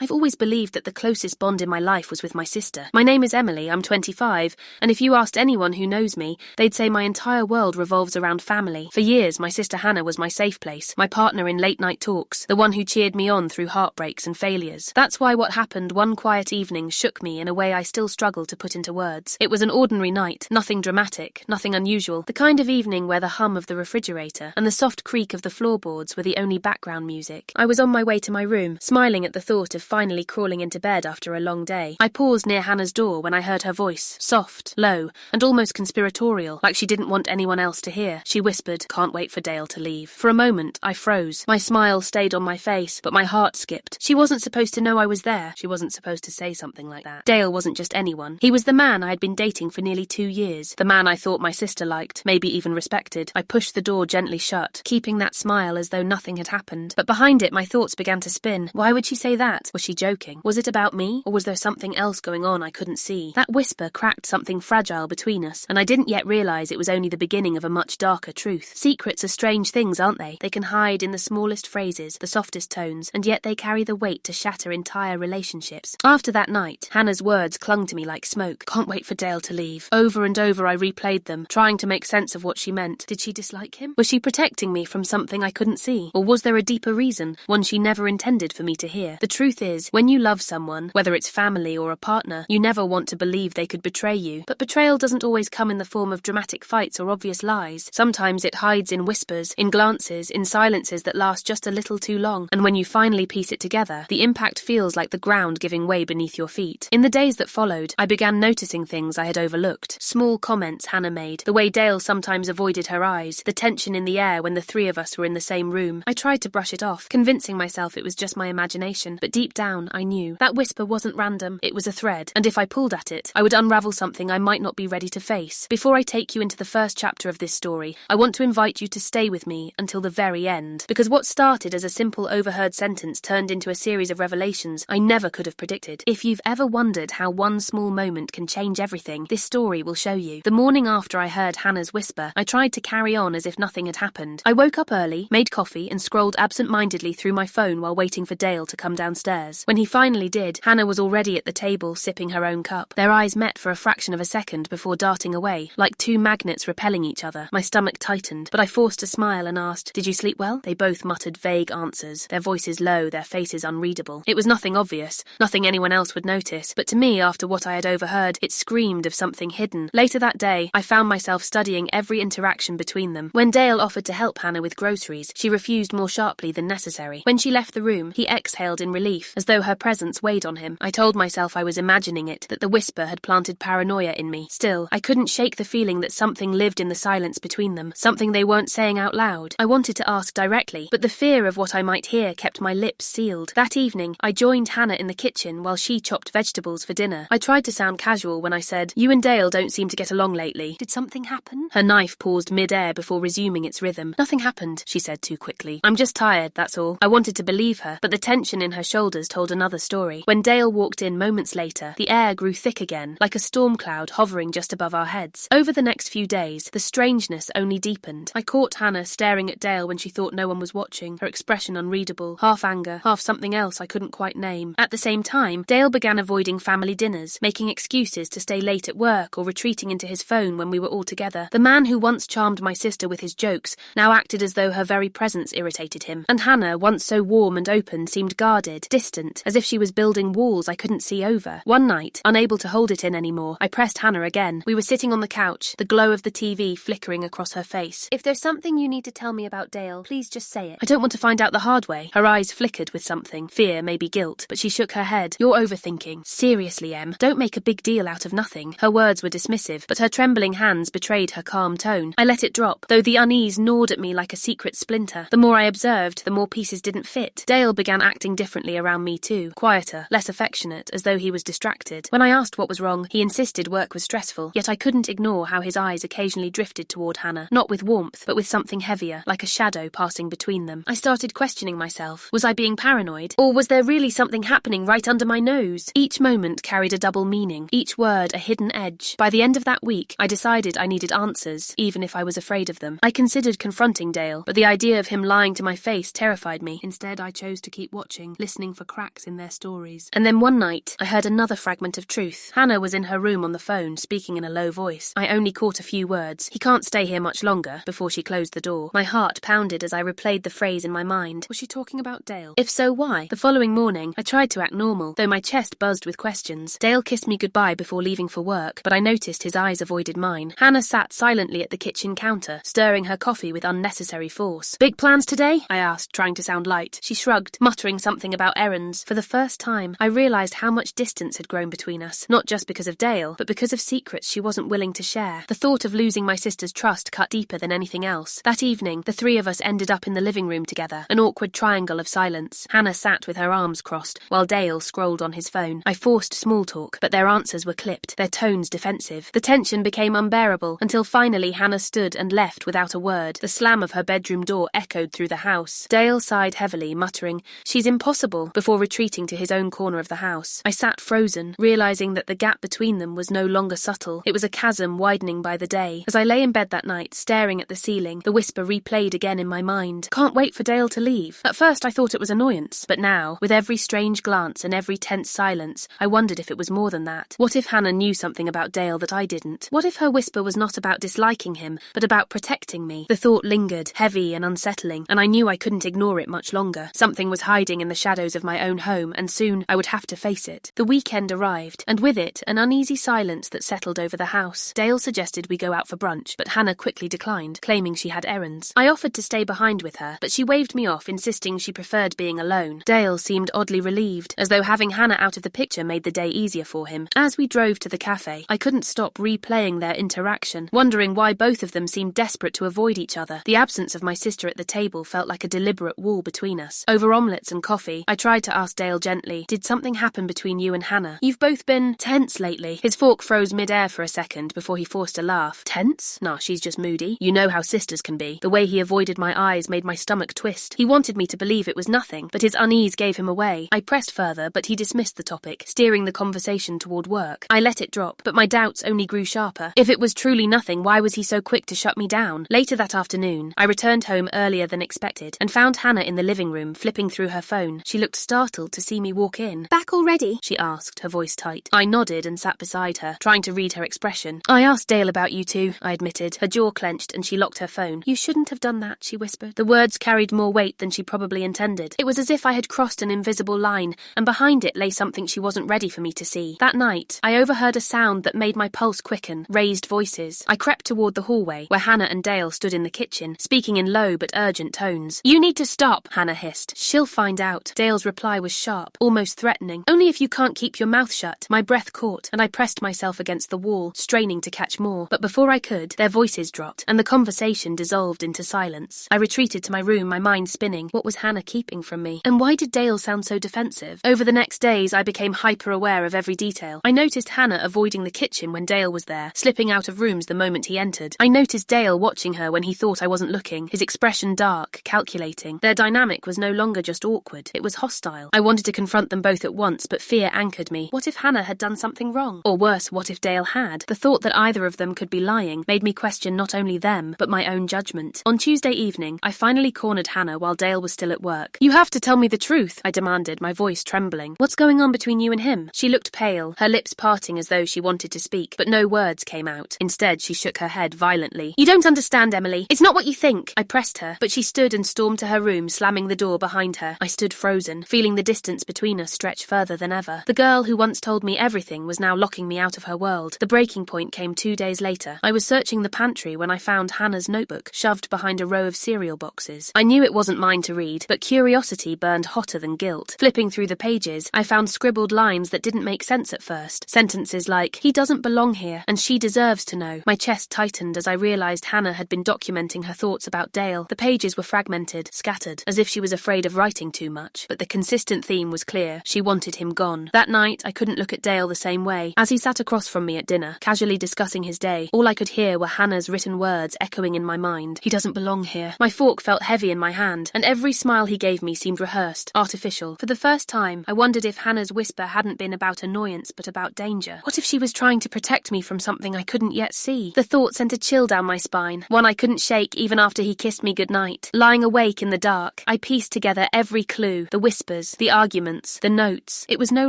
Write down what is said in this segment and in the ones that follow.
I've always believed that the closest bond in my life was with my sister. My name is Emily, I'm 25, and if you asked anyone who knows me, they'd say my entire world revolves around family. For years, my sister Hannah was my safe place, my partner in late-night talks, the one who cheered me on through heartbreaks and failures. That's why what happened one quiet evening shook me in a way I still struggle to put into words. It was an ordinary night, nothing dramatic, nothing unusual, the kind of evening where the hum of the refrigerator and the soft creak of the floorboards were the only background music. I was on my way to my room, smiling at the thought of finally crawling into bed after a long day. I paused near Hannah's door when I heard her voice, soft, low, and almost conspiratorial, like she didn't want anyone else to hear. She whispered, "Can't wait for Dale to leave." For a moment, I froze. My smile stayed on my face, but my heart skipped. She wasn't supposed to know I was there. She wasn't supposed to say something like that. Dale wasn't just anyone. He was the man I had been dating for nearly 2 years. The man I thought my sister liked, maybe even respected. I pushed the door gently shut, keeping that smile as though nothing had happened. But behind it, my thoughts began to spin. Why would she say that? Was she joking? Was it about me, or was there something else going on I couldn't see? That whisper cracked something fragile between us, and I didn't yet realize it was only the beginning of a much darker truth. Secrets are strange things, aren't they? They can hide in the smallest phrases, the softest tones, and yet they carry the weight to shatter entire relationships. After that night, Hannah's words clung to me like smoke. "Can't wait for Dale to leave." Over and over I replayed them, trying to make sense of what she meant. Did she dislike him? Was she protecting me from something I couldn't see? Or was there a deeper reason, one she never intended for me to hear? The truth is, when you love someone, whether it's family or a partner, you never want to believe they could betray you. But betrayal doesn't always come in the form of dramatic fights or obvious lies. Sometimes it hides in whispers, in glances, in silences that last just a little too long. And when you finally piece it together, the impact feels like the ground giving way beneath your feet. In the days that followed, I began noticing things I had overlooked. Small comments Hannah made, the way Dale sometimes avoided her eyes, the tension in the air when the three of us were in the same room. I tried to brush it off, convincing myself it was just my imagination, but deep down I knew that whisper wasn't random, it was a thread, and if I pulled at it, I would unravel something I might not be ready to face. Before I take you into the first chapter of this story, I want to invite you to stay with me until the very end, because what started as a simple overheard sentence turned into a series of revelations I never could have predicted. If you've ever wondered how one small moment can change everything, this story will show you. The morning after I heard Hannah's whisper, I tried to carry on as if nothing had happened. I woke up early, made coffee, and scrolled absent-mindedly through my phone while waiting for Dale to come downstairs. When he finally did, Hannah was already at the table sipping her own cup. Their eyes met for a fraction of a second before darting away, like two magnets repelling each other. My stomach tightened, but I forced a smile and asked, "Did you sleep well?" They both muttered vague answers, their voices low, their faces unreadable. It was nothing obvious, nothing anyone else would notice, but to me, after what I had overheard, it screamed of something hidden. Later that day, I found myself studying every interaction between them. When Dale offered to help Hannah with groceries, she refused more sharply than necessary. When she left the room, he exhaled in relief, as though her presence weighed on him. I told myself I was imagining it, that the whisper had planted paranoia in me. Still, I couldn't shake the feeling that something lived in the silence between them, something they weren't saying out loud. I wanted to ask directly, but the fear of what I might hear kept my lips sealed. That evening, I joined Hannah in the kitchen while she chopped vegetables for dinner. I tried to sound casual when I said, "You and Dale don't seem to get along lately. Did something happen?" Her knife paused mid-air before resuming its rhythm. "Nothing happened," she said too quickly. "I'm just tired, that's all." I wanted to believe her, but the tension in her shoulders told another story. When Dale walked in moments later, the air grew thick again, like a storm cloud hovering just above our heads. Over the next few days, the strangeness only deepened. I caught Hannah staring at Dale when she thought no one was watching, her expression unreadable, half anger, half something else I couldn't quite name. At the same time, Dale began avoiding family dinners, making excuses to stay late at work or retreating into his phone when we were all together. The man who once charmed my sister with his jokes now acted as though her very presence irritated him, and Hannah, once so warm and open, seemed guarded, distant, as if she was building walls I couldn't see over. One night, unable to hold it in anymore, I pressed Hannah again. We were sitting on the couch, the glow of the TV flickering across her face. "If there's something you need to tell me about Dale, please just say it. I don't want to find out the hard way." Her eyes flickered with something, fear, maybe guilt, but she shook her head. "You're overthinking. Seriously, Em, don't make a big deal out of nothing." Her words were dismissive, but her trembling hands betrayed her calm tone. I let it drop, though the unease gnawed at me like a secret splinter. The more I observed, the more pieces didn't fit. Dale began acting differently around me too, quieter, less affectionate, as though he was distracted. When I asked what was wrong, he insisted work was stressful, yet I couldn't ignore how his eyes occasionally drifted toward Hannah, not with warmth, but with something heavier, like a shadow passing between them. I started questioning myself. Was I being paranoid? Or was there really something happening right under my nose? Each moment carried a double meaning, each word a hidden edge. By the end of that week, I decided I needed answers, even if I was afraid of them. I considered confronting Dale, but the idea of him lying to my face terrified me. Instead, I chose to keep watching, listening for for cracks in their stories. And then one night, I heard another fragment of truth. Hannah was in her room on the phone, speaking in a low voice. I only caught a few words. "He can't stay here much longer," before she closed the door. My heart pounded as I replayed the phrase in my mind. Was she talking about Dale? If so, why? The following morning, I tried to act normal, though my chest buzzed with questions. Dale kissed me goodbye before leaving for work, but I noticed his eyes avoided mine. Hannah sat silently at the kitchen counter, stirring her coffee with unnecessary force. "Big plans today?" I asked, trying to sound light. She shrugged, muttering something about errands. For the first time, I realized how much distance had grown between us, not just because of Dale, but because of secrets she wasn't willing to share. The thought of losing my sister's trust cut deeper than anything else. That evening, the three of us ended up in the living room together, an awkward triangle of silence. Hannah sat with her arms crossed, while Dale scrolled on his phone. I forced small talk, but their answers were clipped, their tones defensive. The tension became unbearable, until finally Hannah stood and left without a word. The slam of her bedroom door echoed through the house. Dale sighed heavily, muttering, "She's impossible," before retreating to his own corner of the house. I sat frozen, realizing that the gap between them was no longer subtle. It was a chasm widening by the day. As I lay in bed that night, staring at the ceiling, the whisper replayed again in my mind. "Can't wait for Dale to leave." At first I thought it was annoyance, but now, with every strange glance and every tense silence, I wondered if it was more than that. What if Hannah knew something about Dale that I didn't? What if her whisper was not about disliking him, but about protecting me? The thought lingered, heavy and unsettling, and I knew I couldn't ignore it much longer. Something was hiding in the shadows of my own home, and soon I would have to face it. The weekend arrived, and with it, an uneasy silence that settled over the house. Dale suggested we go out for brunch, but Hannah quickly declined, claiming she had errands. I offered to stay behind with her, but she waved me off, insisting she preferred being alone. Dale seemed oddly relieved, as though having Hannah out of the picture made the day easier for him. As we drove to the cafe, I couldn't stop replaying their interaction, wondering why both of them seemed desperate to avoid each other. The absence of my sister at the table felt like a deliberate wall between us. Over omelettes and coffee, I tried to ask Dale gently, "Did something happen between you and Hannah? You've both been tense lately." His fork froze mid-air for a second before he forced a laugh. "Tense? Nah, she's just moody. You know how sisters can be." The way he avoided my eyes made my stomach twist. He wanted me to believe it was nothing, but his unease gave him away. I pressed further, but he dismissed the topic, steering the conversation toward work. I let it drop, but my doubts only grew sharper. If it was truly nothing, why was he so quick to shut me down? Later that afternoon, I returned home earlier than expected, and found Hannah in the living room, flipping through her phone. She looked startled to see me walk in. "Back already?" she asked, her voice tight. I nodded and sat beside her, trying to read her expression. "I asked Dale about you two," I admitted. Her jaw clenched and she locked her phone. "You shouldn't have done that," she whispered. The words carried more weight than she probably intended. It was as if I had crossed an invisible line, and behind it lay something she wasn't ready for me to see. That night, I overheard a sound that made my pulse quicken, raised voices. I crept toward the hallway, where Hannah and Dale stood in the kitchen, speaking in low but urgent tones. "You need to stop," Hannah hissed. "She'll find out." Dale's reply was sharp, almost threatening. "Only if you can't keep your mouth shut." My breath caught, and I pressed myself against the wall, straining to catch more. But before I could, their voices dropped, and the conversation dissolved into silence. I retreated to my room, my mind spinning. What was Hannah keeping from me? And why did Dale sound so defensive? Over the next days, I became hyper-aware of every detail. I noticed Hannah avoiding the kitchen when Dale was there, slipping out of rooms the moment he entered. I noticed Dale watching her when he thought I wasn't looking, his expression dark, calculating. Their dynamic was no longer just awkward, it was hostile. I wanted to confront them both at once, but fear anchored me. What if Hannah had done something wrong? Or worse, what if Dale had? The thought that either of them could be lying made me question not only them, but my own judgment. On Tuesday evening, I finally cornered Hannah while Dale was still at work. "You have to tell me the truth," I demanded, my voice trembling. "What's going on between you and him?" She looked pale, her lips parting as though she wanted to speak, but no words came out. Instead, she shook her head violently. "You don't understand, Emily. It's not what you think." I pressed her, but she stood and stormed to her room, slamming the door behind her. I stood frozen, feeling the distance between us stretch further than ever. The girl who once told me everything was now locking me out of her world. The breaking point came 2 days later. I was searching the pantry when I found Hannah's notebook, shoved behind a row of cereal boxes. I knew it wasn't mine to read, but curiosity burned hotter than guilt. Flipping through the pages, I found scribbled lines that didn't make sense at first. Sentences like, "He doesn't belong here, and she deserves to know." My chest tightened as I realized Hannah had been documenting her thoughts about Dale. The pages were fragmented, scattered, as if she was afraid of writing too much. But the consistent theme was clear. She wanted him gone. That night, I couldn't look at Dale the same way. As he sat across from me at dinner, casually discussing his day, all I could hear were Hannah's written words echoing in my mind. "He doesn't belong here." My fork felt heavy in my hand, and every smile he gave me seemed rehearsed, artificial. For the first time, I wondered if Hannah's whisper hadn't been about annoyance, but about danger. What if she was trying to protect me from something I couldn't yet see? The thought sent a chill down my spine, one I couldn't shake even after he kissed me goodnight. Lying awake in the dark, I pieced together every clue, the whispers, whispers, the arguments, the notes. It was no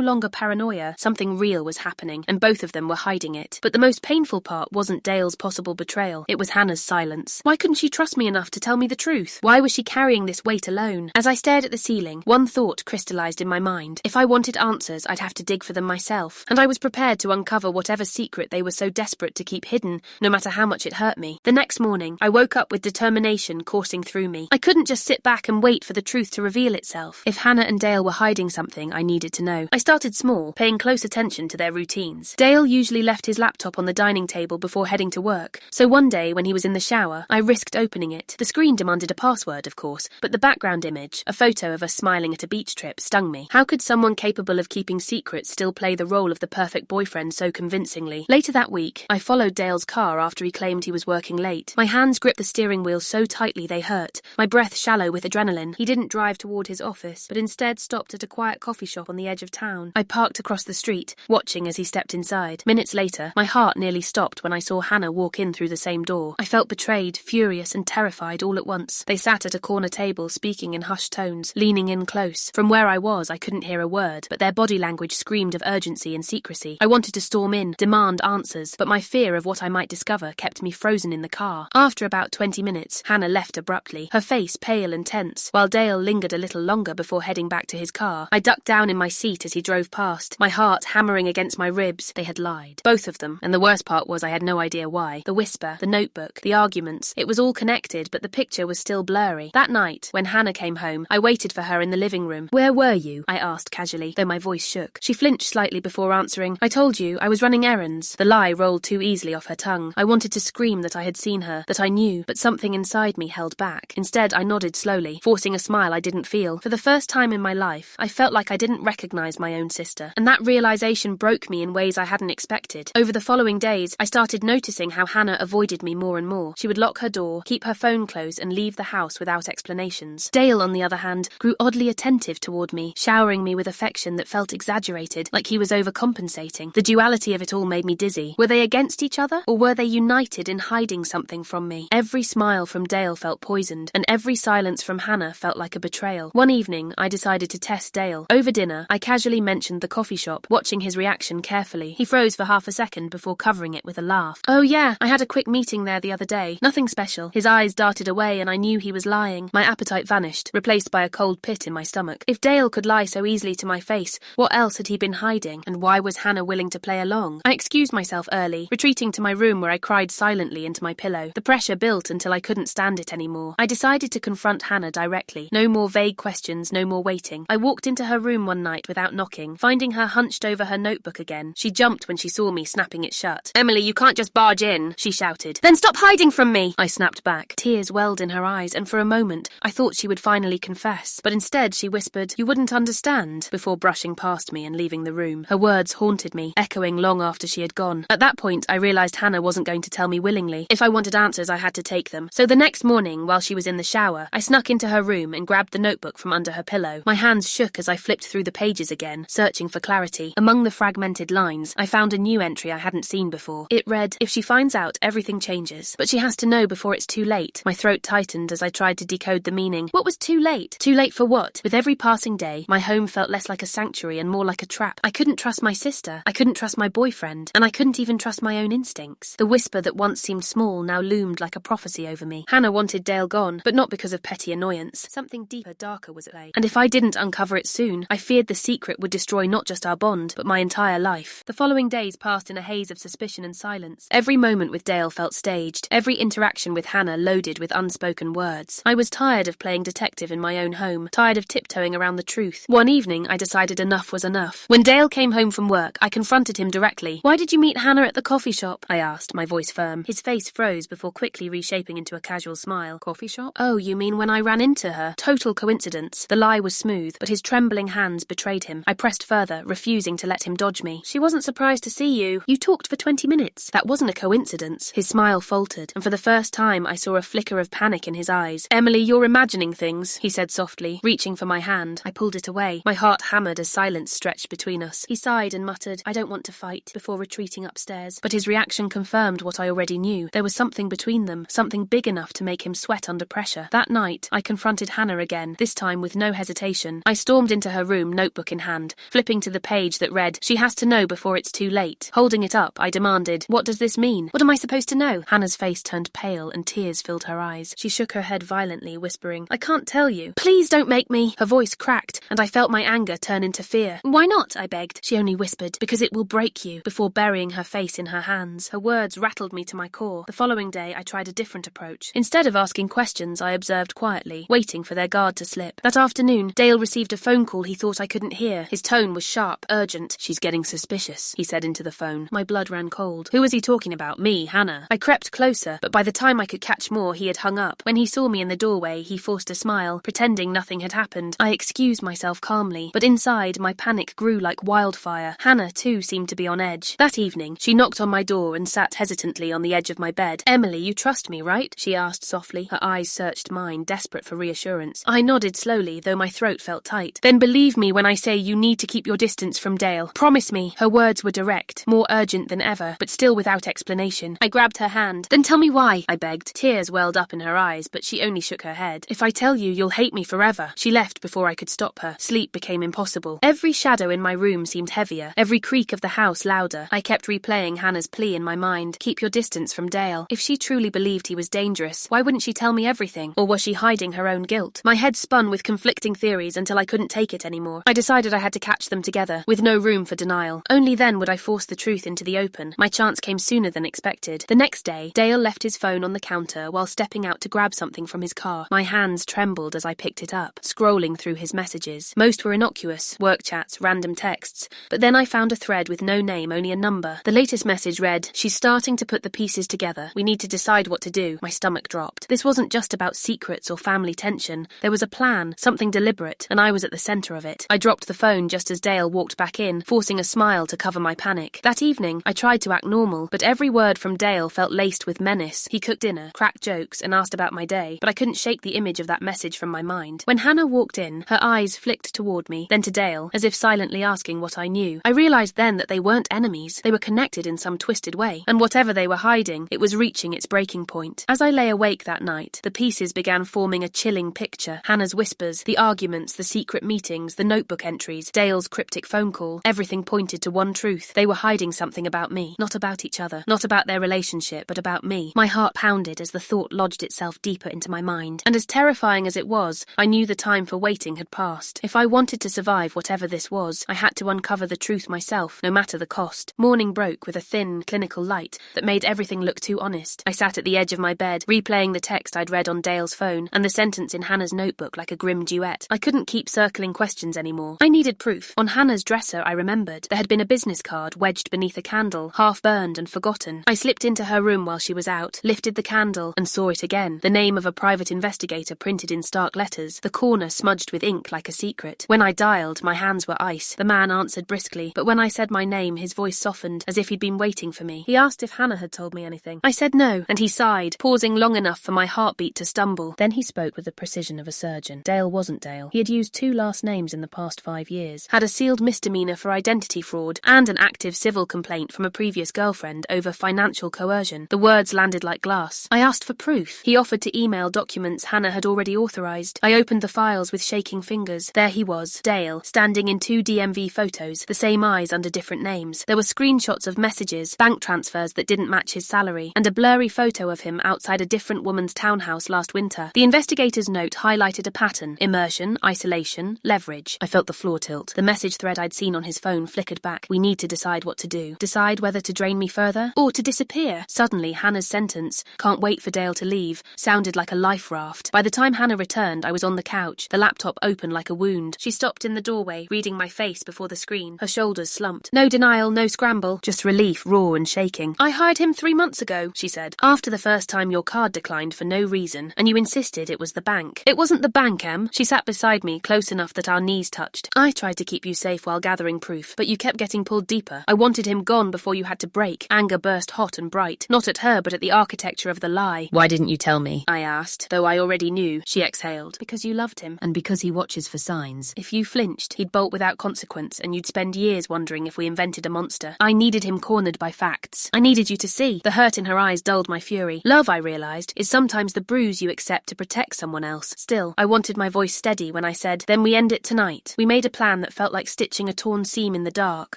longer paranoia. Something real was happening, and both of them were hiding it. But the most painful part wasn't Dale's possible betrayal. It was Hannah's silence. Why couldn't she trust me enough to tell me the truth? Why was she carrying this weight alone? As I stared at the ceiling, one thought crystallized in my mind. If I wanted answers, I'd have to dig for them myself, and I was prepared to uncover whatever secret they were so desperate to keep hidden, no matter how much it hurt me. The next morning, I woke up with determination coursing through me. I couldn't just sit back and wait for the truth to reveal itself. If Hannah and Dale were hiding something, I needed to know. I started small, paying close attention to their routines. Dale usually left his laptop on the dining table before heading to work, so one day when he was in the shower, I risked opening it. The screen demanded a password, of course, but the background image, a photo of us smiling at a beach trip, stung me. How could someone capable of keeping secrets still play the role of the perfect boyfriend so convincingly? Later that week, I followed Dale's car after he claimed he was working late. My hands gripped the steering wheel so tightly they hurt, my breath shallow with adrenaline. He didn't drive toward his office, but instead stopped at a quiet coffee shop on the edge of town. I parked across the street, watching as he stepped inside. Minutes later, my heart nearly stopped when I saw Hannah walk in through the same door. I felt betrayed, furious, and terrified all at once. They sat at a corner table, speaking in hushed tones, leaning in close. From where I was, I couldn't hear a word, but their body language screamed of urgency and secrecy. I wanted to storm in, demand answers, but my fear of what I might discover kept me frozen in the car. After about 20 minutes, Hannah left abruptly, her face pale and tense, while Dale lingered a little longer before heading back to his car. I ducked down in my seat as he drove past, my heart hammering against my ribs. They had lied. Both of them, and the worst part was I had no idea why. The whisper, the notebook, the arguments, it was all connected, but the picture was still blurry. That night, when Hannah came home, I waited for her in the living room. "Where were you?" I asked casually, though my voice shook. She flinched slightly before answering. "I told you, I was running errands." The lie rolled too easily off her tongue. I wanted to scream that I had seen her, that I knew, but something inside me held back. Instead, I nodded slowly, forcing a smile I didn't feel. For the first time in my life, I felt like I didn't recognize my own sister, and that realization broke me in ways I hadn't expected. Over the following days, I started noticing how Hannah avoided me more and more. She would lock her door, keep her phone closed, and leave the house without explanations. Dale, on the other hand, grew oddly attentive toward me, showering me with affection that felt exaggerated, like he was overcompensating. The duality of it all made me dizzy. Were they against each other, or were they united in hiding something from me? Every smile from Dale felt poisoned, and every silence from Hannah felt like a betrayal. One evening, I decided to test Dale. Over dinner, I casually mentioned the coffee shop, watching his reaction carefully. He froze for half a second before covering it with a laugh. "Oh yeah, I had a quick meeting there the other day. Nothing special." His eyes darted away and I knew he was lying. My appetite vanished, replaced by a cold pit in my stomach. If Dale could lie so easily to my face, what else had he been hiding? And why was Hannah willing to play along? I excused myself early, retreating to my room where I cried silently into my pillow. The pressure built until I couldn't stand it anymore. I decided to confront Hannah directly. No more vague questions, no more waiting. I walked into her room one night without knocking, finding her hunched over her notebook again. She jumped when she saw me snapping it shut. "Emily, you can't just barge in," she shouted. "Then stop hiding from me!" I snapped back. Tears welled in her eyes, and for a moment, I thought she would finally confess. But instead, she whispered, "You wouldn't understand," before brushing past me and leaving the room. Her words haunted me, echoing long after she had gone. At that point, I realized Hannah wasn't going to tell me willingly. If I wanted answers, I had to take them. So the next morning, while she was in the shower, I snuck into her room and grabbed the notebook from under her pillow. My hands shook as I flipped through the pages again, searching for clarity. Among the fragmented lines, I found a new entry I hadn't seen before. It read, "If she finds out, everything changes. But she has to know before it's too late." My throat tightened as I tried to decode the meaning. What was too late? Too late for what? With every passing day, my home felt less like a sanctuary and more like a trap. I couldn't trust my sister. I couldn't trust my boyfriend. And I couldn't even trust my own instincts. The whisper that once seemed small now loomed like a prophecy over me. Hannah wanted Dale gone, but not because of petty annoyance. Something deeper, darker was at play. And if I didn't uncover it soon, I feared the secret would destroy not just our bond, but my entire life. The following days passed in a haze of suspicion and silence. Every moment with Dale felt staged. Every interaction with Hannah loaded with unspoken words. I was tired of playing detective in my own home, tired of tiptoeing around the truth. One evening, I decided enough was enough. When Dale came home from work, I confronted him directly. "Why did you meet Hannah at the coffee shop?" I asked, my voice firm. His face froze before quickly reshaping into a casual smile. "Coffee shop? Oh, you mean when I ran into her? Total coincidence." The lie was smooth, but his trembling hands betrayed him. I pressed further, refusing to let him dodge me. "She wasn't surprised to see you. You talked for 20 minutes. That wasn't a coincidence." His smile faltered, and for the first time I saw a flicker of panic in his eyes. "Emily, you're imagining things," he said softly, reaching for my hand. I pulled it away. My heart hammered as silence stretched between us. He sighed and muttered, "I don't want to fight," before retreating upstairs. But his reaction confirmed what I already knew. There was something between them, something big enough to make him sweat under pressure. That night, I confronted Hannah again, this time with no hesitation. frustration. I stormed into her room, notebook in hand, flipping to the page that read, "She has to know before it's too late." Holding it up, I demanded, "What does this mean? What am I supposed to know?" Hannah's face turned pale and tears filled her eyes. She shook her head violently, whispering, "I can't tell you. Please don't make me." Her voice cracked, and I felt my anger turn into fear. "Why not?" I begged. She only whispered, "Because it will break you," before burying her face in her hands. Her words rattled me to my core. The following day, I tried a different approach. Instead of asking questions, I observed quietly, waiting for their guard to slip. That afternoon, Dale received a phone call he thought I couldn't hear. His tone was sharp, urgent. "She's getting suspicious," he said into the phone. My blood ran cold. Who was he talking about? Me, Hannah? I crept closer, but by the time I could catch more, he had hung up. When he saw me in the doorway, he forced a smile, pretending nothing had happened. I excused myself calmly, but inside, my panic grew like wildfire. Hannah, too, seemed to be on edge. That evening, she knocked on my door and sat hesitantly on the edge of my bed. "Emily, you trust me, right?" she asked softly. Her eyes searched mine, desperate for reassurance. I nodded slowly, though my throat felt tight. "Then believe me when I say you need to keep your distance from Dale. Promise me." Her words were direct, more urgent than ever, but still without explanation. I grabbed her hand. "Then tell me why," I begged. Tears welled up in her eyes, but she only shook her head. "If I tell you, you'll hate me forever." She left before I could stop her. Sleep became impossible. Every shadow in my room seemed heavier, every creak of the house louder. I kept replaying Hannah's plea in my mind. Keep your distance from Dale. If she truly believed he was dangerous, why wouldn't she tell me everything? Or was she hiding her own guilt? My head spun with conflicting theories until I couldn't take it anymore. I decided I had to catch them together, with no room for denial. Only then would I force the truth into the open. My chance came sooner than expected. The next day, Dale left his phone on the counter while stepping out to grab something from his car. My hands trembled as I picked it up, scrolling through his messages. Most were innocuous, work chats, random texts. But then I found a thread with no name, only a number. The latest message read, "She's starting to put the pieces together. We need to decide what to do." My stomach dropped. This wasn't just about secrets or family tension. There was a plan, something deliberate, and I was at the center of it. I dropped the phone just as Dale walked back in, forcing a smile to cover my panic. That evening, I tried to act normal, but every word from Dale felt laced with menace. He cooked dinner, cracked jokes, and asked about my day, but I couldn't shake the image of that message from my mind. When Hannah walked in, her eyes flicked toward me, then to Dale, as if silently asking what I knew. I realized then that they weren't enemies. They were connected in some twisted way, and whatever they were hiding, it was reaching its breaking point. As I lay awake that night, the pieces began forming a chilling picture. Hannah's whispers, the arguments, the secret meetings, the notebook entries, Dale's cryptic phone call. Everything pointed to one truth. They were hiding something about me. Not about each other. Not about their relationship, but about me. My heart pounded as the thought lodged itself deeper into my mind. And as terrifying as it was, I knew the time for waiting had passed. If I wanted to survive whatever this was, I had to uncover the truth myself, no matter the cost. Morning broke with a thin, clinical light that made everything look too honest. I sat at the edge of my bed, replaying the text I'd read on Dale's phone, and the sentence in Hannah's notebook like a grim duet. I couldn't keep circling questions anymore. I needed proof. On Hannah's dresser, I remembered, there had been a business card wedged beneath a candle, half burned and forgotten. I slipped into her room while she was out, lifted the candle, and saw it again. The name of a private investigator printed in stark letters, the corner smudged with ink like a secret. When I dialed, my hands were ice. The man answered briskly, but when I said my name, his voice softened, as if he'd been waiting for me. He asked if Hannah had told me anything. I said no, and he sighed, pausing long enough for my heartbeat to stumble. Then he spoke with the precision of a surgeon. Dale wasn't Dale. He had used 2 last names in the past 5 years, had a sealed misdemeanor for identity fraud, and an active civil complaint from a previous girlfriend over financial coercion. The words landed like glass. I asked for proof. He offered to email documents Hannah had already authorized. I opened the files with shaking fingers. There he was, Dale, standing in 2 DMV photos, the same eyes under different names. There were screenshots of messages, bank transfers that didn't match his salary, and a blurry photo of him outside a different woman's townhouse last winter. The investigator's note highlighted a pattern: immersion, isolation, leverage. I felt the floor tilt. The message thread I'd seen on his phone flickered back. We need to decide what to do. Decide whether to drain me further, or to disappear. Suddenly, Hannah's sentence, "Can't wait for Dale to leave," sounded like a life raft. By the time Hannah returned, I was on the couch, the laptop open like a wound. She stopped in the doorway, reading my face before the screen. Her shoulders slumped. No denial, no scramble, just relief, raw and shaking. "I hired him 3 months ago," she said. "After the first time your card declined for no reason, and you insisted it was the bank." "It wasn't the bank, Em." She sat beside me, close enough that our knees touched. "I tried to keep you safe while gathering proof, but you kept getting pulled deeper. I wanted him gone before you had to break." Anger burst hot and bright, not at her, but at the architecture of the lie. "Why didn't you tell me?" I asked, though I already knew. She exhaled. "Because you loved him, and because he watches for signs. If you flinched, he'd bolt without consequence, and you'd spend years wondering if we invented a monster. I needed him cornered by facts. I needed you to see." The hurt in her eyes dulled my fury. Love, I realized, is sometimes the bruise you accept to protect someone else. Still, I wanted my voice steady when I said, "Then we end it tonight." We made a plan that felt like stitching a torn seam in the dark.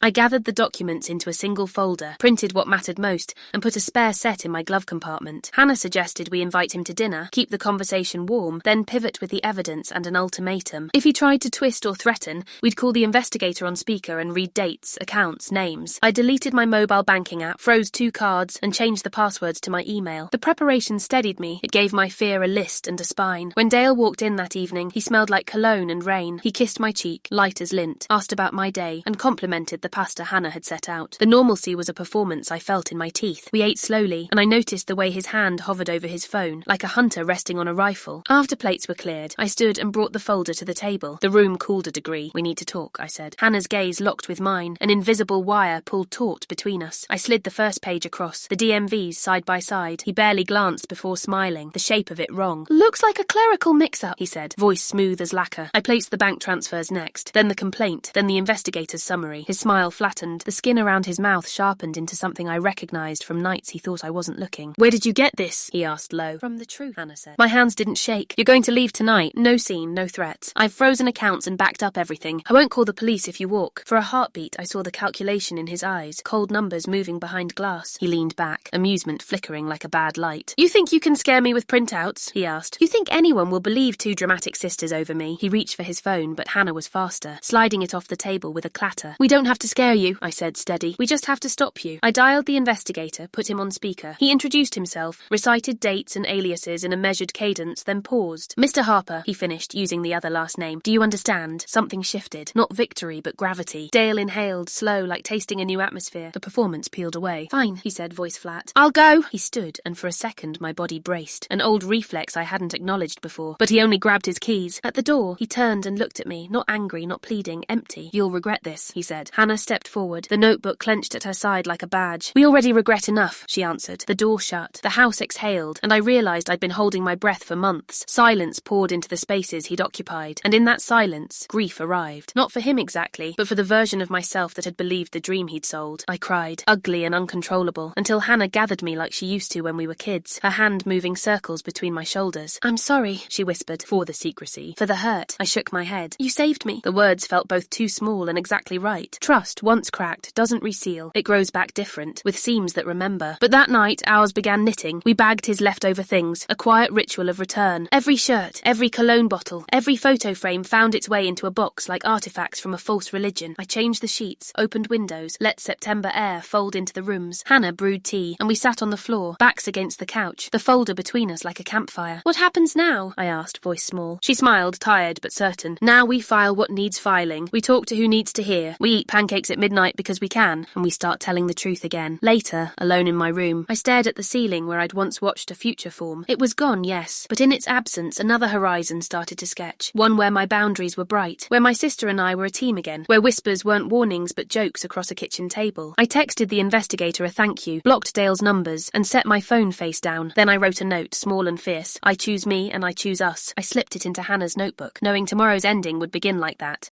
I gathered the documents into a single folder, printed what mattered most, and put a spare set in my glove compartment. Hannah suggested we invite him to dinner, keep the conversation warm, then pivot with the evidence and an ultimatum. If he tried to twist or threaten, we'd call the investigator on speaker and read dates, accounts, names. I deleted my mobile banking app, froze 2 cards, and changed the passwords to my email. The preparation steadied me. It gave my fear a list and a spine. When Dale walked in that evening, he smelled like cologne and rain. He kissed my cheek, light as lint, asked about my day, and complimented the pasta Hannah had set out. The normalcy was a performance I felt in my teeth. We ate slowly, and I noticed the way his hand hovered over his phone, like a hunter resting on a rifle. After plates were cleared, I stood and brought the folder to the table. The room cooled a degree. "We need to talk," I said. Hannah's gaze locked with mine. An invisible wire pulled taut between us. I slid the first page across, the DMVs side by side. He barely glanced before smiling, the shape of it wrong. "Looks like a clerical mix-up," he said, voice smooth as lacquer. I placed the bank transfers next, then the complaint, then the investigator's summary. His smile flattened, the skin around his mouth sharpened into something I recognized from nights he thought I wasn't looking. "Where did you get this?" he asked low. "From the truth," Hannah said. My hands didn't shake. "You're going to leave tonight. No scene, no threats. I've frozen accounts and backed up everything. I won't call the police if you walk." For a heartbeat, I saw the calculation in his eyes, cold numbers moving behind glass. He leaned back, amusement flickering like a bad light. "You think you can scare me with printouts?" he asked. "You think anyone will believe 2 dramatic sisters over me?" He reached for his phone, but Hannah was faster, sliding it off the table with a clatter. "We don't have to scare you," I said, steady. "We just have to stop you." I dialed the investigator, put him on speaker. He introduced himself, recited dates and aliases in a measured cadence, then paused. "Mr. Harper," he finished, using the other last name. "Do you understand?" Something shifted. Not victory, but gravity. Dale inhaled, slow, like tasting a new atmosphere. The performance peeled away. "Fine," he said, voice flat. "I'll go." He stood, and for a second my body braced. An old reflex I hadn't acknowledged before. But he only grabbed his keys. At the door, he turned and looked at me, not angry, not pleading, empty. "You'll regret this," he said. Hannah stepped forward, the notebook clenched at her side like a badge. "We already regret enough," she answered. The door shut. The house exhaled, and I realized I'd been holding my breath for months. Silence poured into the spaces he'd occupied, and in that silence, grief arrived. Not for him exactly, but for the version of myself that had believed the dream he'd sold. I cried, ugly and uncontrollable, until Hannah gathered me like she used to when we were kids, her hand moving circles between my shoulders. "I'm sorry," she whispered, "for the secrecy, for the hurt." I shook my head. "You saved me." The words felt both too small and exactly right. Trust, once cracked, doesn't reseal. It grows back different, with seams that remember. But that night, ours began knitting. We bagged his leftover things, a quiet ritual of return. Every shirt, every cologne bottle, every photo frame found its way into a box like artifacts from a false religion. I changed the sheets, opened windows, let September air fold into the rooms. Hannah brewed tea, and we sat on the floor, backs against the couch, the folder between us like a campfire. "What happens now?" I asked, voice small. She smiled, tired but certain. "Now we file what needs filing. We talk to who needs to hear. We eat pancakes at midnight because we can, and we start telling the truth again." Later, alone in my room, I stared at the ceiling where I'd once watched a future form. It was gone, yes, but in its absence, another horizon started to sketch. One where my boundaries were bright, where my sister and I were a team again, where whispers weren't warnings but jokes across a kitchen table. I texted the investigator a thank you, blocked Dale's numbers, and set my phone face down. Then I wrote a note, small and fierce. "I choose me and I choose us." I slipped it into Hannah's notebook, knowing tomorrow's ending would begin like that.